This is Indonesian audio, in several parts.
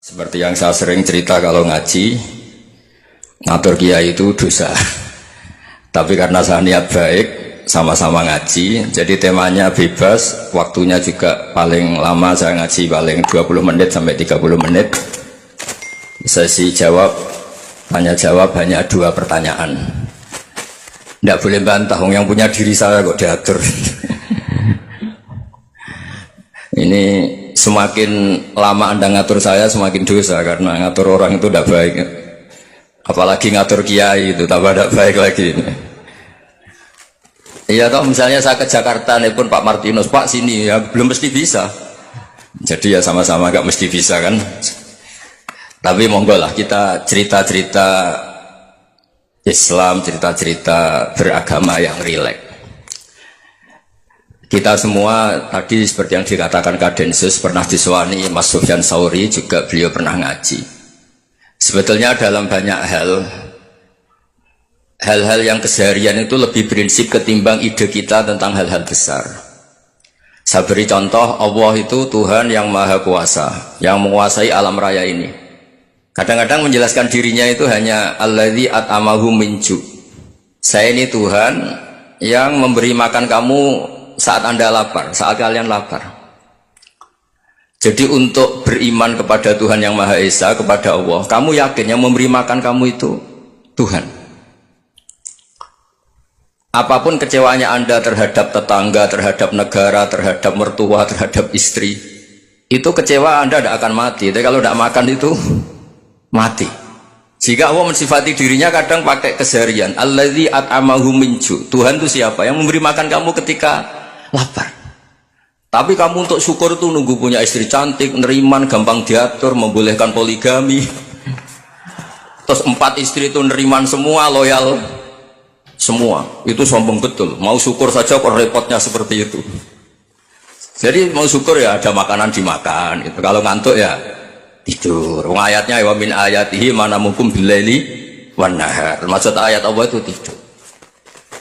Seperti yang saya sering cerita kalau ngaji, ngatur kiai itu dosa. Tapi karena saya niat baik, sama-sama ngaji, jadi temanya bebas, waktunya juga paling lama saya ngaji paling 20 menit sampai 30 menit. Sesi jawab, tanya jawab hanya 2 pertanyaan. Tidak boleh bantah, yang punya diri saya kok diatur. Ini semakin lama Anda ngatur saya semakin dosa, karena ngatur orang itu tidak baik. Apalagi ngatur kiai itu tambah tidak baik lagi. Iya toh, misalnya saya ke Jakarta nih pun Pak Martinus, Pak sini ya belum mesti bisa. Jadi ya sama-sama gak mesti bisa kan. Tapi monggo lah kita cerita-cerita Islam, cerita-cerita beragama yang rileks. Kita semua tadi seperti yang dikatakan Kadensus pernah disewani Mas Sufyan Sauri, juga beliau pernah ngaji. Sebetulnya dalam banyak hal-hal yang keseharian itu lebih prinsip ketimbang ide kita tentang hal-hal besar. Saya beri contoh, Allah itu Tuhan yang maha kuasa, yang menguasai alam raya ini. Kadang-kadang menjelaskan dirinya itu hanya alladzi at'amahu min ju'. Saya ini Tuhan yang memberi makan kamu saat Anda lapar, saat kalian lapar. Jadi untuk beriman kepada Tuhan yang Maha Esa, kepada Allah, kamu yakin yang memberi makan kamu itu Tuhan. Apapun kecewanya Anda terhadap tetangga, terhadap negara, terhadap mertua, terhadap istri, itu kecewa Anda tidak akan mati. Tapi kalau tidak makan itu mati. Jika Allah mensifati dirinya kadang pakai keseharian, alladzi at'amahu min ju'. Tuhan itu siapa? Yang memberi makan kamu ketika lapar. Tapi kamu untuk syukur itu nunggu punya istri cantik, neriman, gampang diatur, membolehkan poligami. Terus 4 istri itu neriman semua, loyal semua. Itu sombong betul. Mau syukur saja kok repotnya seperti itu. Jadi mau syukur ya ada makanan dimakan gitu. Kalau ngantuk ya tidur. Ayatnya wa min ayatihi manamukum billaili wan nahar. Maksud ayat Allah itu tidur.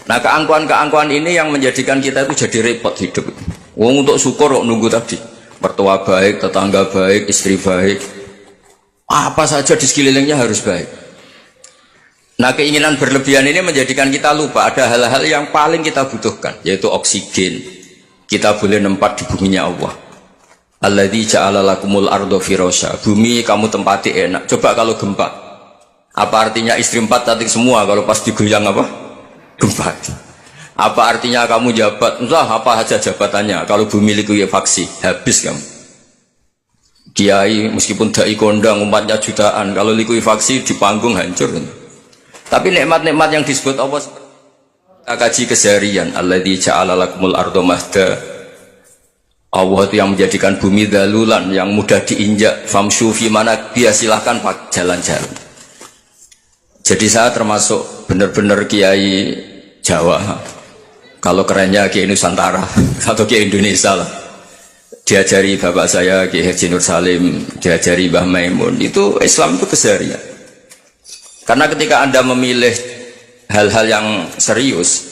Nah, keangkuhan-keangkuhan ini yang menjadikan kita itu jadi repot hidup. Wong untuk syukur kok nunggu tadi. Mertua baik, tetangga baik, istri baik. Apa saja di sekelilingnya harus baik. Nah, keinginan berlebihan ini menjadikan kita lupa ada hal-hal yang paling kita butuhkan, yaitu oksigen. Kita boleh nempat di buminya Allah. Alladzi ja'ala lakumul ardo firasya. Bumi kamu tempati enak. Coba kalau gempa. Apa artinya istri 4 cantik semua kalau pas digoyang apa? Gempa. Apa artinya kamu jabat? Entah apa saja jabatannya. Kalau bumi likuifaksi, habis kamu. Kiai meskipun dai kondang umatnya jutaan, kalau likuifaksi di panggung hancur. Tapi nikmat-nikmat yang disebut Allah, kita kaji keseharian. Alladzi ja'ala lakumul ardo mahda. Allah itu yang menjadikan bumi dalulan, yang mudah diinjak. Famshu fi mana dia silahkan jalan-jalan. Jadi saya termasuk benar-benar kiai Jawa. Kalau kerennya kiai Nusantara atau kiai Indonesia lah. Diajari bapak saya Kiai Haji Nur Salim, diajari Mbah Maimun. Itu Islam itu keseharian. Karena ketika Anda memilih hal-hal yang serius,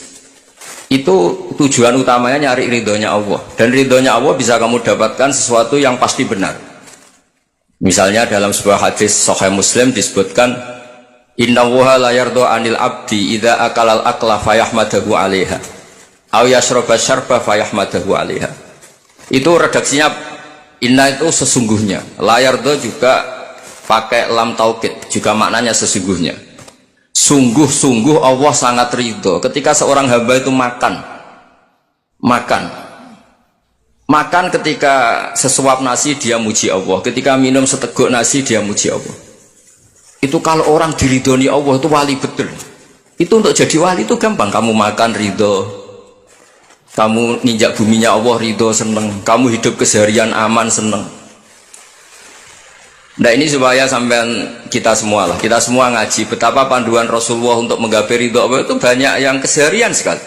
itu tujuan utamanya nyari ridhonya Allah. Dan ridhonya Allah bisa kamu dapatkan sesuatu yang pasti benar. Misalnya dalam sebuah hadis Sahih Muslim disebutkan, Inna wuha la yardo anil abdi idha akalal akla fayahmadahu alaiha aw yashraba syarba fayahmadahu alaiha. Itu redaksinya inna itu sesungguhnya, la yardo juga pakai lam taukid, juga maknanya sesungguhnya. Sungguh-sungguh Allah sangat ridho ketika seorang hamba itu makan ketika sesuap nasi dia muji Allah, ketika minum seteguk nasi dia muji Allah. Itu kalau orang diridhoni Allah itu wali betul. Itu untuk jadi wali itu gampang. Kamu makan ridho, kamu ninjak buminya Allah ridho seneng, kamu hidup keseharian aman seneng. Nah ini supaya sampean kita semua lah, kita semua ngaji betapa panduan Rasulullah untuk menggapai ridho Allah itu banyak yang keseharian sekali.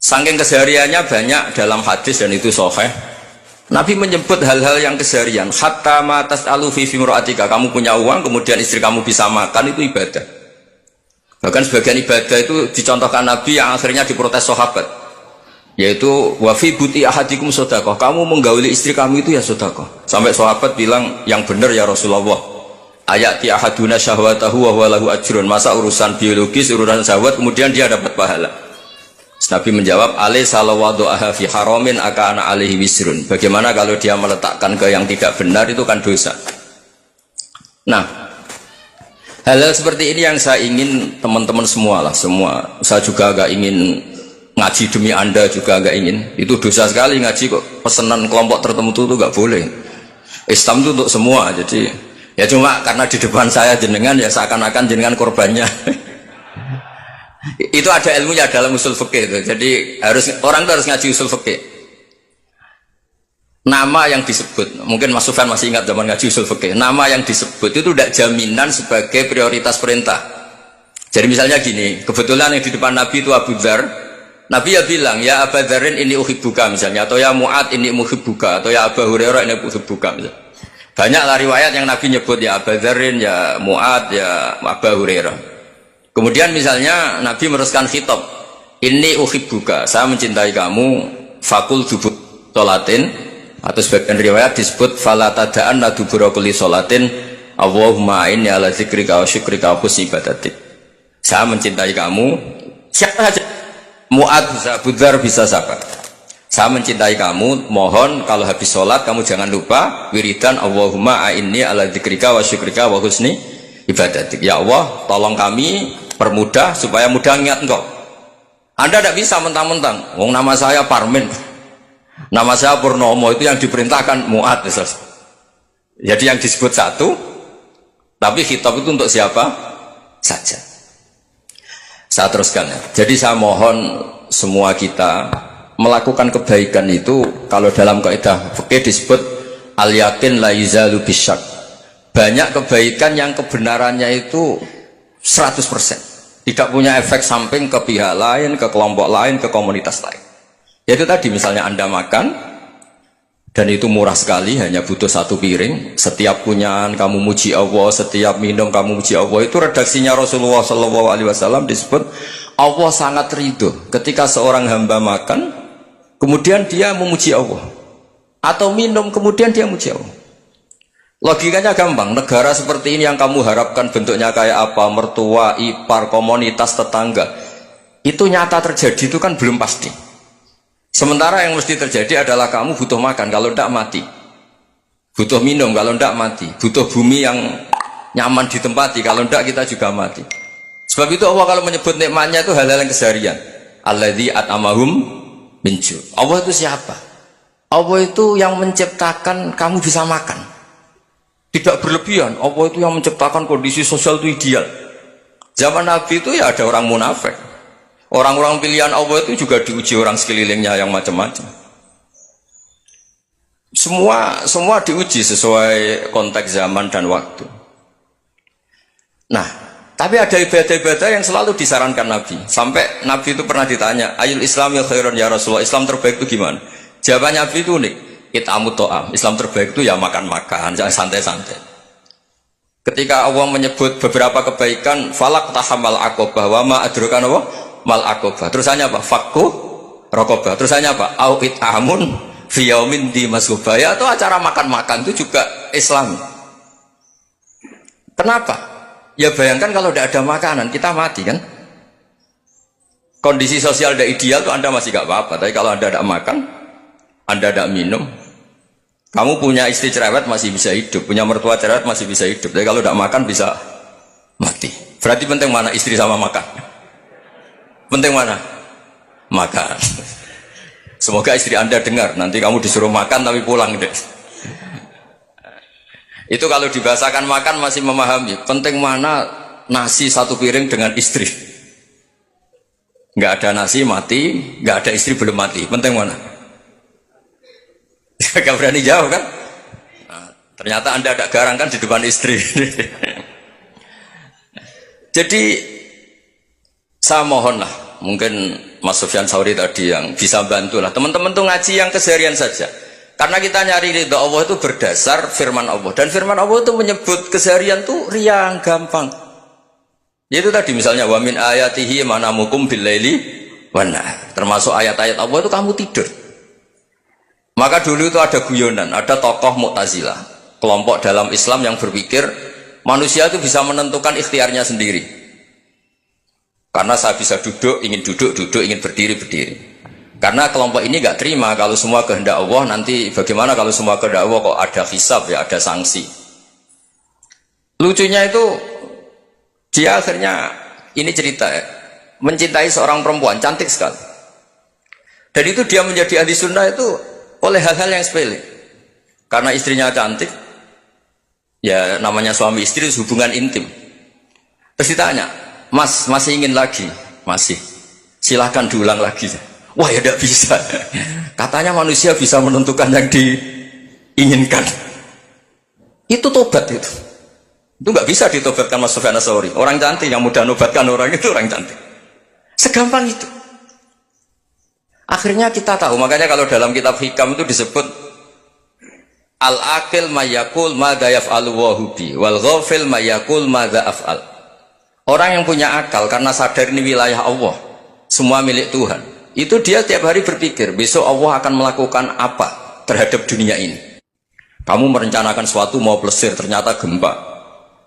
Saking kesehariannya banyak dalam hadis dan itu sahih. Nabi menyebut hal-hal yang keseharian. Hatta ma tas'alu fi fimra'atika. Kamu punya uang, kemudian istri kamu bisa makan, itu ibadah. Bahkan sebagian ibadah itu dicontohkan Nabi yang akhirnya diprotes sahabat. yaitu wafi buti ahadikum sodakoh, kamu menggauli istri kamu itu ya sodakoh. Sampai sahabat bilang yang benar ya Rasulullah, ayati ahaduna syahwatahu wa huwa lahu ajrun, masa urusan biologis, urusan syahwat kemudian dia dapat pahala. Nabi menjawab, alai salawadu'aha fi haramin akana alaihi wisrun, bagaimana kalau dia meletakkan ke yang tidak benar, itu kan dosa. Nah, hal-hal seperti ini yang saya ingin teman-teman semua lah, semua, saya juga agak ingin ngaji demi Anda juga agak ingin. Itu dosa sekali ngaji kok pesanan kelompok tertentu itu gak boleh. Islam itu untuk semua. Jadi ya cuma karena di depan saya jenengan ya seakan-akan jenengan korbannya. Itu ada ilmunya dalam usul fikih itu. Jadi orang itu harus ngaji usul fikih. Nama yang disebut, mungkin Mas Sufyan masih ingat zaman ngaji usul fikih. Nama yang disebut itu tidak jaminan sebagai prioritas perintah. Jadi misalnya gini, kebetulan yang di depan Nabi itu Abu Dzar. Nabi ya bilang, ya Abu Dzarin ini uhibbuka misalnya, atau ya Mu'ad ini muhibbuka, atau ya Abu Hurairah ini uhibbuka misalnya. Banyaklah riwayat yang Nabi nyebut ya Abu Dzarin, ya Mu'ad, ya Abu Hurairah. Kemudian misalnya Nabi meneruskan khitab, ini uhibbuka, saya mencintai kamu, fakul dubur sholatin, atau sebagian riwayat disebut fala tada'an dubura kulli sholatin, Allahumma inni ala dzikrika wa syukrika wa husni ibadatik. Saya mencintai kamu, siapa saja. Mu'ad bisa, Abu Dzar bisa sabar. Saya mencintai kamu, mohon kalau habis sholat kamu jangan lupa wiridan Allahumma a'inni ala dzikrika wa syukrika wa husni ibadatik. Ya Allah, tolong kami permudah supaya mudah ingat engkau. Anda tidak bisa mentang-mentang, wong nama saya Parmin, nama saya Purnomo, itu yang diperintahkan Mu'ad. Jadi yang disebut satu, tapi khitab itu untuk siapa saja. Saya teruskan ya. Jadi saya mohon semua kita melakukan kebaikan itu, kalau dalam kaidah fikih disebut al yakin la yuzalu bisyak. Banyak kebaikan yang kebenarannya itu 100%, tidak punya efek samping ke pihak lain, ke kelompok lain, ke komunitas lain. Yaitu tadi misalnya Anda makan dan itu murah sekali, hanya butuh satu piring, setiap punyaan kamu muji Allah, setiap minum kamu muji Allah. Itu redaksinya Rasulullah SAW disebut Allah sangat ridho ketika seorang hamba makan kemudian dia memuji Allah, atau minum kemudian dia muji Allah. Logikanya gampang. Negara seperti ini yang kamu harapkan bentuknya kayak apa, mertua, ipar, komunitas, tetangga, itu nyata terjadi itu kan belum pasti. Sementara yang mesti terjadi adalah kamu butuh makan, kalau tidak mati. Butuh minum, kalau tidak mati. Butuh bumi yang nyaman ditempati, kalau tidak kita juga mati. Sebab itu Allah kalau menyebut nikmatnya itu hal-hal yang keseharian. Alladzi at'amahum min ju'. Allah itu siapa? Allah itu yang menciptakan kamu bisa makan. Tidak berlebihan. Allah itu yang menciptakan kondisi sosial itu ideal. Zaman Nabi itu ya ada orang munafik. Orang-orang pilihan Allah itu juga diuji orang sekelilingnya yang macam-macam. Semua diuji sesuai konteks zaman dan waktu. Nah, tapi ada ibadah-ibadah yang selalu disarankan Nabi. Sampai Nabi itu pernah ditanya, ayul Islam ya khairun ya Rasulullah, Islam terbaik itu gimana? Jawabannya Nabi itu unik, it'amut ta'am. Islam terbaik itu ya makan-makan, jangan santai-santai. Ketika Allah menyebut beberapa kebaikan, falak tahamal aqobah wa ma adrokan Allah mal aqobah. Terusannya apa? Fakku rokobah. Terusannya apa? Au'it amun fiyaumin di masubaya. Atau acara makan-makan itu juga Islam. Kenapa? Ya bayangkan kalau tidak ada makanan kita mati kan. Kondisi sosial tidak ideal tuh Anda masih gak apa-apa. Tapi kalau Anda tidak makan, Anda tidak minum, kamu punya istri cerewet masih bisa hidup, punya mertua cerewet masih bisa hidup. Tapi kalau tidak makan bisa mati. Berarti penting mana istri sama makan? Penting mana? Makan. Semoga istri Anda dengar. Nanti kamu disuruh makan tapi pulang deh. Itu kalau dibahasakan makan masih memahami. Penting mana nasi satu piring dengan istri. Nggak ada nasi mati, nggak ada istri belum mati. Penting mana? Gak berani jawab kan? Nah, ternyata Anda ada garang kan di depan istri. Jadi saya mohon lah, mungkin Mas Sufyan Sauri tadi yang bisa bantu lah, teman-teman tuh ngaji yang keseharian saja, karena kita nyari ridha Allah itu berdasar firman Allah, dan firman Allah itu menyebut keseharian tuh riang gampang. Yaitu tadi misalnya wa min ayatihi manamukum bil laili wan-nahar. Termasuk ayat-ayat Allah itu kamu tidur. Maka dulu itu ada guyonan, ada tokoh Mu'tazilah, kelompok dalam Islam yang berpikir manusia itu bisa menentukan ikhtiarnya sendiri. Karena saya bisa duduk, duduk, ingin berdiri, berdiri. Karena kelompok ini nggak terima kalau semua kehendak Allah, nanti bagaimana kalau semua kehendak Allah kok ada hisab ya, ada sanksi. Lucunya itu dia akhirnya, ini cerita ya, mencintai seorang perempuan cantik sekali. Dan itu dia menjadi ahli sunnah itu oleh hal-hal yang sepele. Karena istrinya cantik, ya namanya suami istri hubungan intim. Terus ditanya, Mas masih ingin lagi? Masih. Silahkan diulang lagi. Wah ya tidak bisa. Katanya manusia bisa menentukan yang diinginkan. Itu tobat itu. Itu nggak bisa ditobatkan Mas Sufyan Ats-Tsauri. Orang cantik yang mudah nobatkan orang itu orang cantik. Segampang itu. Akhirnya kita tahu, makanya kalau dalam kitab hikam itu disebut al-aqil mayakul madza yaf'alu wa hubi wal ghafil mayakul madza af'al. Orang yang punya akal karena sadar ini wilayah Allah, semua milik Tuhan, itu dia tiap hari berpikir besok Allah akan melakukan apa terhadap dunia ini. Kamu merencanakan suatu mau plesir ternyata gempa,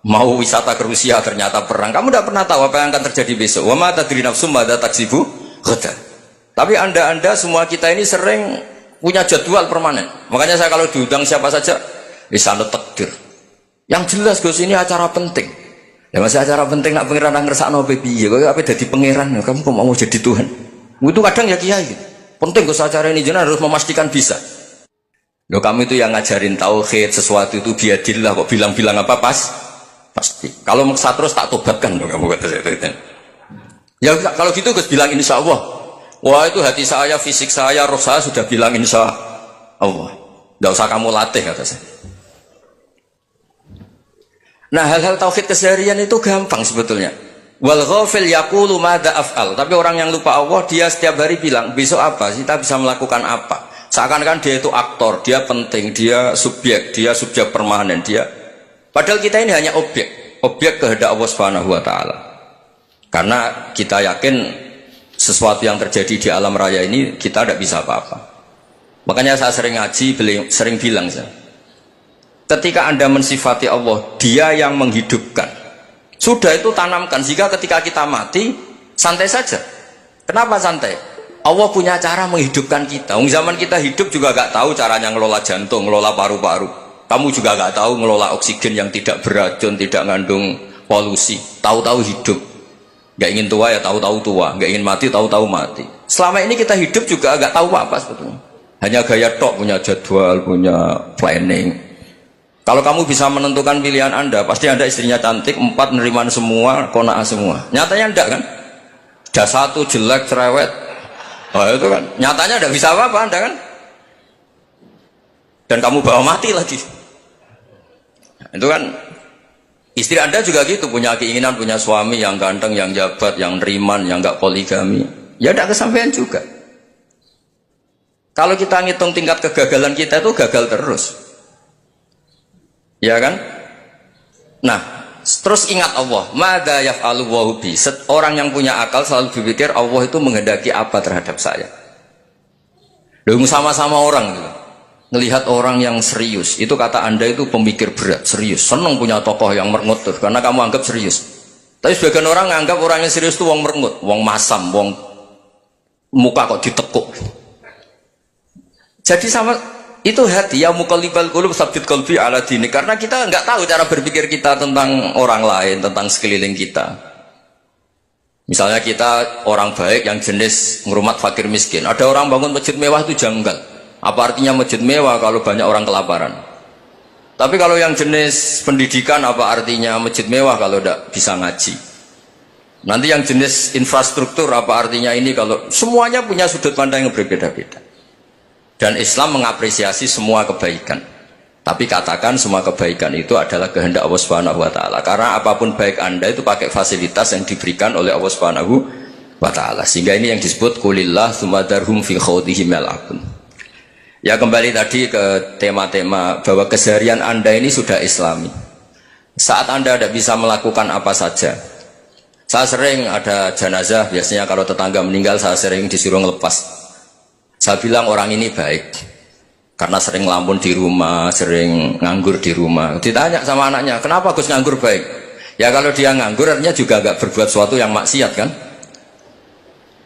mau wisata ke Rusia ternyata perang. Kamu tidak pernah tahu apa yang akan terjadi besok. Wa ma tadri nafsum madza taksibu ghadan. Tapi anda semua kita ini sering punya jadwal permanen. Makanya saya kalau diundang siapa saja, sanad takdir. Yang jelas Gus ini acara penting. Ya masih acara penting nak pangeran ngersakno piye? Kok apa dadi pangeran? Kamu kok mau jadi Tuhan? Itu kadang ya kiai. Penting Gus acara ini jenengan harus memastikan bisa. Loh kamu itu yang ngajarin tauhid, sesuatu itu biadillah kok bilang-bilang apa pasti. Kalau maksa terus tak tobatkan loh kamu kata saya. Ya kalau gitu Gus bilang insya Allah. Wah itu hati saya, fisik saya, roh saya sudah bilang insya Allah. Tidak usah kamu latih kata saya. Nah hal-hal tauhid keseharian itu gampang sebetulnya. Wal ghafil yaqulu madza af'al. Tapi orang yang lupa Allah dia setiap hari bilang besok apa? Kita bisa melakukan apa? Seakan-akan dia itu aktor, dia penting, dia subjek permanen, dia. Padahal kita ini hanya objek kehendak Allah Subhanahu wa taala. Karena kita yakin sesuatu yang terjadi di alam raya ini kita tidak bisa apa-apa. Makanya saya sering ngaji, sering bilang saya, ketika anda mensifati Allah, dia yang menghidupkan, sudah itu tanamkan, sehingga ketika kita mati santai saja. Kenapa santai? Allah punya cara menghidupkan kita. Zaman kita hidup juga gak tahu caranya ngelola jantung, ngelola paru-paru. Kamu juga gak tahu ngelola oksigen yang tidak beracun, tidak mengandung polusi. Tahu-tahu hidup. Gak ingin tua ya tahu-tahu tua, gak ingin mati tahu-tahu mati. Selama ini kita hidup juga gak tahu apa sebetulnya. Hanya gaya tok, punya jadwal, punya planning. Kalau kamu bisa menentukan pilihan anda, pasti anda istrinya cantik, 4 neriman semua, kona'ah semua. Nyatanya enggak kan? Ada 1 jelek, cerewet. Oh itu kan, nyatanya enggak bisa apa-apa anda kan? Dan kamu bawa mati lagi. Itu kan. Istri anda juga gitu, punya keinginan, punya suami yang ganteng, yang jabat, yang neriman, yang enggak poligami. Ya tidak kesampaian juga. Kalau kita ngitung tingkat kegagalan kita itu gagal terus. Ya kan? Nah, terus ingat Allah. Madza yaf'alu wa hubi. Orang yang punya akal selalu berpikir Allah itu menghendaki apa terhadap saya. Loh, sama-sama orang gitu. Ngelihat orang yang serius, itu kata anda itu pemikir berat, serius, senang punya tokoh yang merengut karena kamu anggap serius. Tapi sebagian orang anggap orang yang serius itu wong merengut, wong masam, wong muka kok ditekuk. Jadi sama itu hati ya muqallibal qulub tsabbit qalbi ala dini, karena kita nggak tahu cara berpikir kita tentang orang lain, tentang sekeliling kita. Misalnya kita orang baik yang jenis ngurmat fakir miskin, ada orang bangun masjid mewah itu janggal. Apa artinya masjid mewah kalau banyak orang kelaparan? Tapi kalau yang jenis pendidikan, apa artinya masjid mewah kalau tidak bisa ngaji? Nanti yang jenis infrastruktur, apa artinya ini kalau semuanya punya sudut pandang yang berbeda-beda. Dan Islam mengapresiasi semua kebaikan. Tapi katakan semua kebaikan itu adalah kehendak Allah Subhanahu wa taala. Karena apapun baik anda itu pakai fasilitas yang diberikan oleh Allah Subhanahu wa taala. Sehingga ini yang disebut qulillah tsumma darhum fi khawdihim yal'abun. Ya kembali tadi ke tema-tema bahwa keseharian anda ini sudah islami. Saat anda tidak bisa melakukan apa saja, Saya sering ada jenazah, biasanya kalau tetangga meninggal saya sering disuruh ngelepas. Saya bilang orang ini baik, karena sering ngelamun di rumah, sering nganggur di rumah. Ditanya sama anaknya, kenapa Gus nganggur baik? Ya kalau dia nganggur artinya juga gak berbuat sesuatu yang maksiat kan?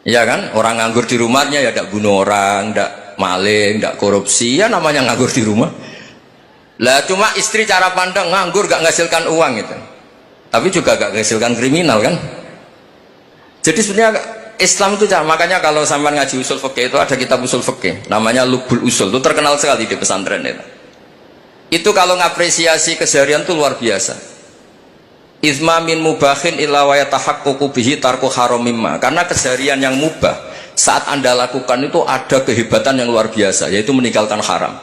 Iya kan? Orang nganggur di rumahnya ya tidak bunuh orang, tidak maling, tidak korupsi, ya namanya nganggur di rumah. Lah cuma istri cara pandang nganggur gak menghasilkan uang gitu. Tapi juga gak menghasilkan kriminal kan? Jadi sebenarnya Islam itu, makanya kalau sampai ngaji usul fikih itu ada kitab usul fikih namanya Lubul Usul, itu terkenal sekali di pesantren itu. Itu kalau ngapresiasi keseharian itu luar biasa. Izma min mubahin illa wa yatahaqququ bihi tarku haramimma. Karena keseharian yang mubah saat Anda lakukan itu ada kehebatan yang luar biasa, yaitu meninggalkan haram.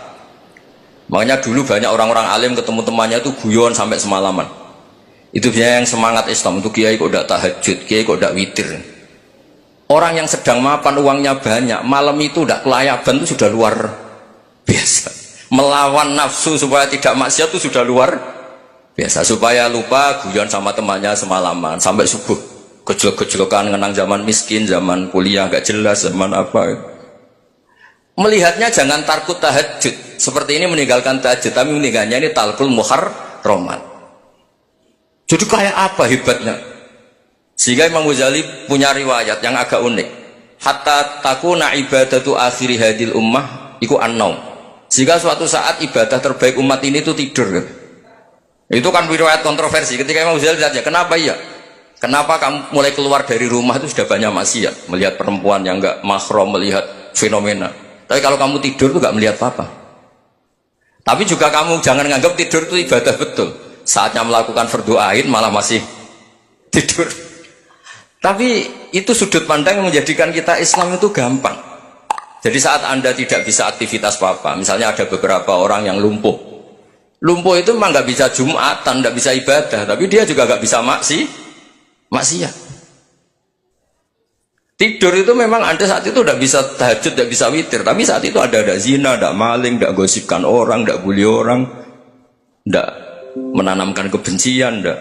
Makanya dulu banyak orang-orang alim ketemu temannya itu guyon sampai semalaman. Itu biasanya yang semangat Islam, itu kiai kok tidak tahajud, kiai kok tidak witir. Orang yang sedang mapan uangnya banyak, malam itu tidak kelayaban itu sudah luar biasa. Melawan nafsu supaya tidak maksiat itu sudah luar biasa. Supaya lupa guyon sama temannya semalaman sampai subuh, gejolak-gejolokan ngenang zaman miskin, zaman kuliah gak jelas, zaman apa. Melihatnya jangan tarkut tahajud seperti ini, meninggalkan tahajud, tapi meninggalnya ini talkul muharramat. Jadi kayak apa hebatnya? Sehingga Imam Ghazali punya riwayat yang agak unik. Hatta takuna ibadatu akhiri hadil ummah iku an-naum. Sehingga suatu saat ibadah terbaik umat ini itu tidur. Itu kan riwayat kontroversi. Ketika Imam Ghazali ditanya, kenapa ya? Kenapa kamu mulai keluar dari rumah itu sudah banyak maksiat, melihat perempuan yang enggak mahram, melihat fenomena. Tapi kalau kamu tidur itu enggak melihat apa-apa. Tapi juga kamu jangan menganggap tidur itu ibadah betul. Saatnya melakukan fardhu ain malah masih tidur. Tapi itu sudut pandang yang menjadikan kita Islam itu gampang. Jadi saat Anda tidak bisa aktivitas apa-apa, misalnya ada beberapa orang yang lumpuh. Lumpuh itu memang nggak bisa Jumatan, nggak bisa ibadah, tapi dia juga nggak bisa maksiat. Tidur itu memang Anda saat itu tidak bisa tahajud, tidak bisa witir, tapi saat itu ada zina, ada maling, tidak gosipkan orang, tidak bully orang, tidak menanamkan kebencian, tidak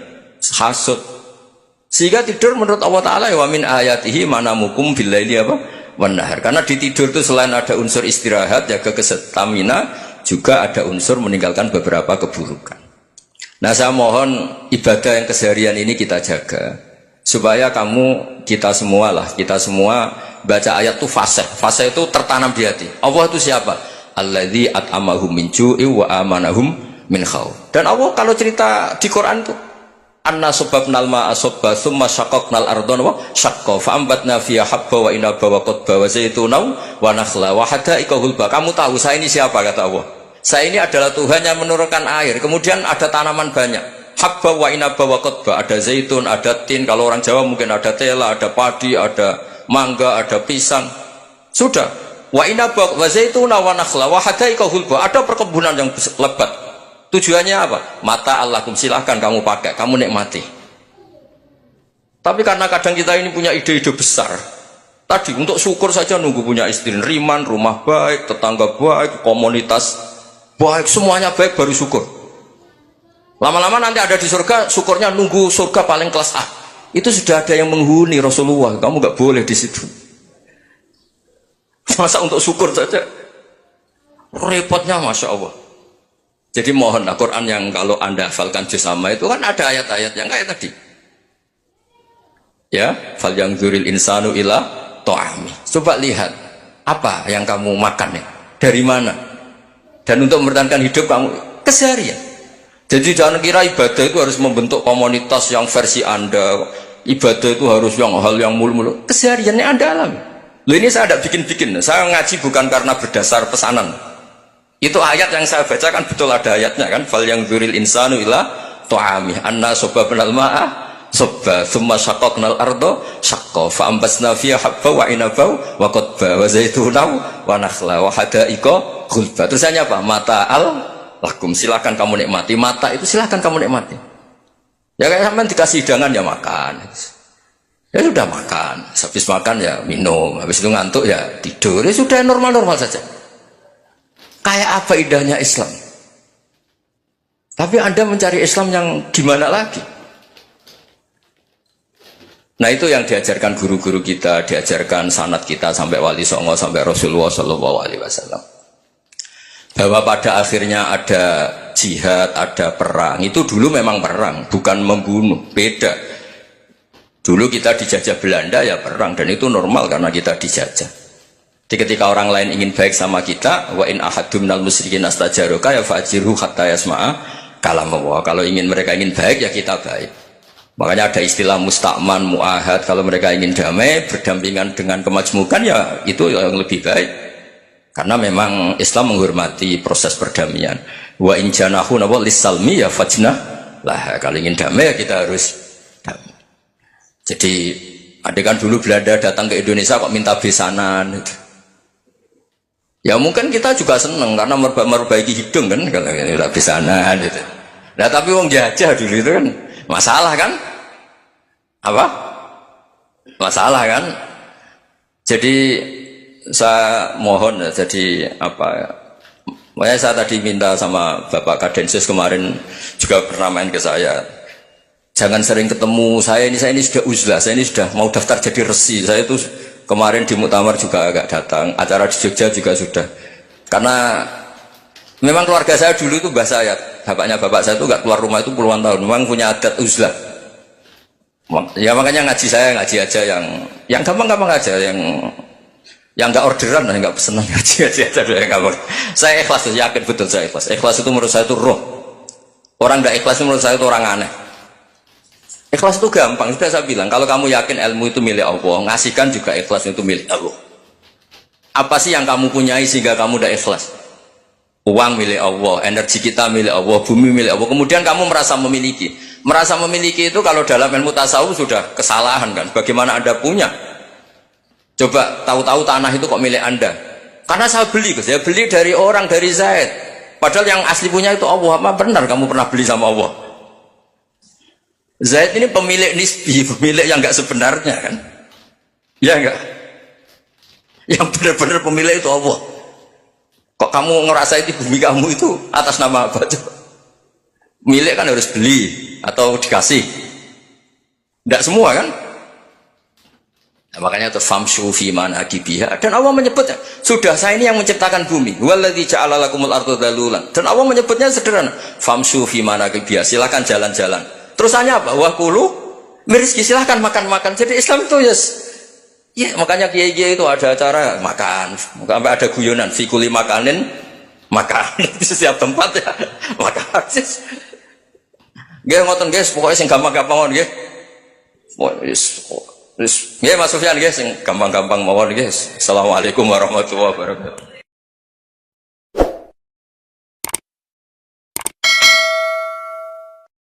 hasud. Sehingga tidur menurut Allah Ta'ala wa min ayatihi manamukum billaili apa? Wan nahar. Karena di tidur itu selain ada unsur istirahat, jaga kestamina, juga ada unsur meninggalkan beberapa keburukan. Nah saya mohon ibadah yang keseharian ini kita jaga. Supaya kita semua baca ayat itu fase itu tertanam di hati. Allah itu siapa? Alladzi at'amahum min ju'i wa amanahum min khawf. Dan Allah kalau cerita di Quran itu anna sababnal ma'a sabba thumma syaqqaqnal ardha wa syaqqa fa ambatna fiha habba wa inaba wa qadba wa zaituna wa nakhla wa hada'iqa hulba. Kamu tahu saya ini siapa, kata Allah? Saya ini adalah Tuhan yang menurunkan air, kemudian ada tanaman banyak, habba wa inaba wa qadba, ada zaitun, ada tin, kalau orang Jawa mungkin ada tela, ada padi, ada mangga, ada pisang. Sudah. Wa inaba wa zaituna wa nakhla wa hada'iqa hulba, ada perkebunan yang lebat. Tujuannya apa? Mata Allahkum, silahkan kamu pakai, kamu nikmati. Tapi karena kadang kita ini punya ide-ide besar. Tadi untuk syukur saja nunggu punya istri riman, rumah baik, tetangga baik, komunitas baik, semuanya baik baru syukur. Lama-lama nanti ada di surga, syukurnya nunggu surga paling kelas A. Itu sudah ada yang menghuni Rasulullah, kamu nggak boleh di situ. Masa untuk syukur saja? Repotnya Masya Allah. Jadi mohon Al-Quran yang kalau Anda hafalkan juz amma itu kan ada ayat-ayat yang kayak tadi. Ya, fal yang dzuril insanu ila ta'ami. Coba lihat apa yang kamu makan ya, dari mana? Dan untuk mempertahankan hidup kamu keseharian. Jadi jangan kira ibadah itu harus membentuk komunitas yang versi Anda. Ibadah itu harus yang hal yang mulu-mulu. Kesehariannya Anda alami. Loh ini saya tidak bikin-bikin. Saya ngaji bukan karena berdasar pesanan. Itu ayat yang saya bacakan betul ada ayatnya kan. Fal yang dzuril insanu ila ta'ami anna sababnal ma'a sabba thumma syaqqaqnal arda syaqqa fa ambasna fiha habba wa inaba wa qadba wa zaituna wa nakhla wa hada'iqa ghulba. Terusannya apa? Mata'al lakum, silakan kamu nikmati. Mata itu silakan kamu nikmati. Ya kayak sampean dikasih hidangan ya makan. Ya sudah makan, habis makan ya minum, habis itu ngantuk ya tidur. Ya sudah normal-normal saja. Kayak apa indahnya Islam. Tapi Anda mencari Islam yang gimana lagi? Nah itu yang diajarkan guru-guru kita, diajarkan sanad kita sampai Wali Songo, sampai Rasulullah Shallallahu Alaihi Wasallam. Bahwa pada akhirnya ada jihad, ada perang. Itu dulu memang perang, bukan membunuh, beda. Dulu kita dijajah Belanda ya perang, dan itu normal karena kita dijajah. Jadi ketika orang lain ingin baik sama kita, wa in ahadum minal musyrikin astajaroka ya fa'jirhu hatta yasma'a kalam Allah. Kalau mereka ingin baik ya kita baik. Makanya ada istilah mustakman, mu'ahad. Kalau mereka ingin damai, berdampingan dengan kemajmukan, ya itu yang lebih baik. Karena memang Islam menghormati proses perdamaian. Wa in janahu nawal lisalmi ya fajnah lah. Kalau ingin damai, ya kita harus damai. Jadi, adegan dulu Belanda datang ke Indonesia kok minta besanan. Ya mungkin kita juga seneng karena memperbaiki hidung kan, kalau minta besanan. Gitu. Nah tapi wong jajah dulu itu kan masalah kan? Apa? Masalah kan? Jadi saya mohon jadi apa? Makanya saya tadi minta sama Bapak Kadensus kemarin juga pernah main ke saya. Jangan sering ketemu saya ini sudah uzlah, saya ini sudah mau daftar jadi resi. Saya itu kemarin di Muktamar juga agak datang, acara di Jogja juga sudah. Karena memang keluarga saya dulu itu mbah saya, bapaknya bapak saya itu nggak keluar rumah itu puluhan tahun, memang punya adat uzlah. Ya makanya ngaji saya ngaji aja yang gampang-gampang aja, yang nggak orderan, nggak pesenan ngaji aja dulu yang gampang. Saya ikhlas, yakin betul saya ikhlas. Ikhlas itu menurut saya itu roh. Orang nggak ikhlas menurut saya itu orang aneh. Ikhlas itu gampang, sudah saya bilang. Kalau kamu yakin ilmu itu milik Allah, ngasihkan juga ikhlas itu milik Allah. Apa sih yang kamu punyai sehingga kamu tidak ikhlas? Uang milik Allah, energi kita milik Allah, bumi milik Allah. Kemudian kamu merasa memiliki. Merasa memiliki itu kalau dalam ilmu tasawuf sudah kesalahan kan. Bagaimana Anda punya? Coba tahu-tahu tanah itu kok milik Anda. Karena saya beli, saya beli dari orang, dari Zaid. Padahal yang asli punya itu Allah. Apa benar kamu pernah beli sama Allah? Zaid ini pemilik nisbi, pemilik yang enggak sebenarnya kan? Ya enggak? Yang benar-benar pemilik itu Allah. Kok kamu ngerasa itu bumi kamu itu atas nama apa? Milik kan harus beli atau dikasih. Tidak semua kan? Nah, makanya itu famshu fi manakibiha. Dan Allah menyebutnya, sudah saya ini yang menciptakan bumi. Waladzi ja'ala lakumul arda dalulan. Dan Allah menyebutnya sederhana, famshu fi manakibiha. Silakan jalan-jalan. Terusannya apa? Wa kulu mirizki, silakan makan-makan. Jadi Islam itu ya makanya kiai-kiai itu ada acara makan, sampai ada guyonan fikuli makanin makan di setiap tempat ya makan. Nggih ngoten guys, pokoknya sing gampang-gampang mawon nggih. Wis nggih Mas Sufyan nggih sing gampang-gampang mawon nggih. Assalamualaikum warahmatullahi wabarakatuh.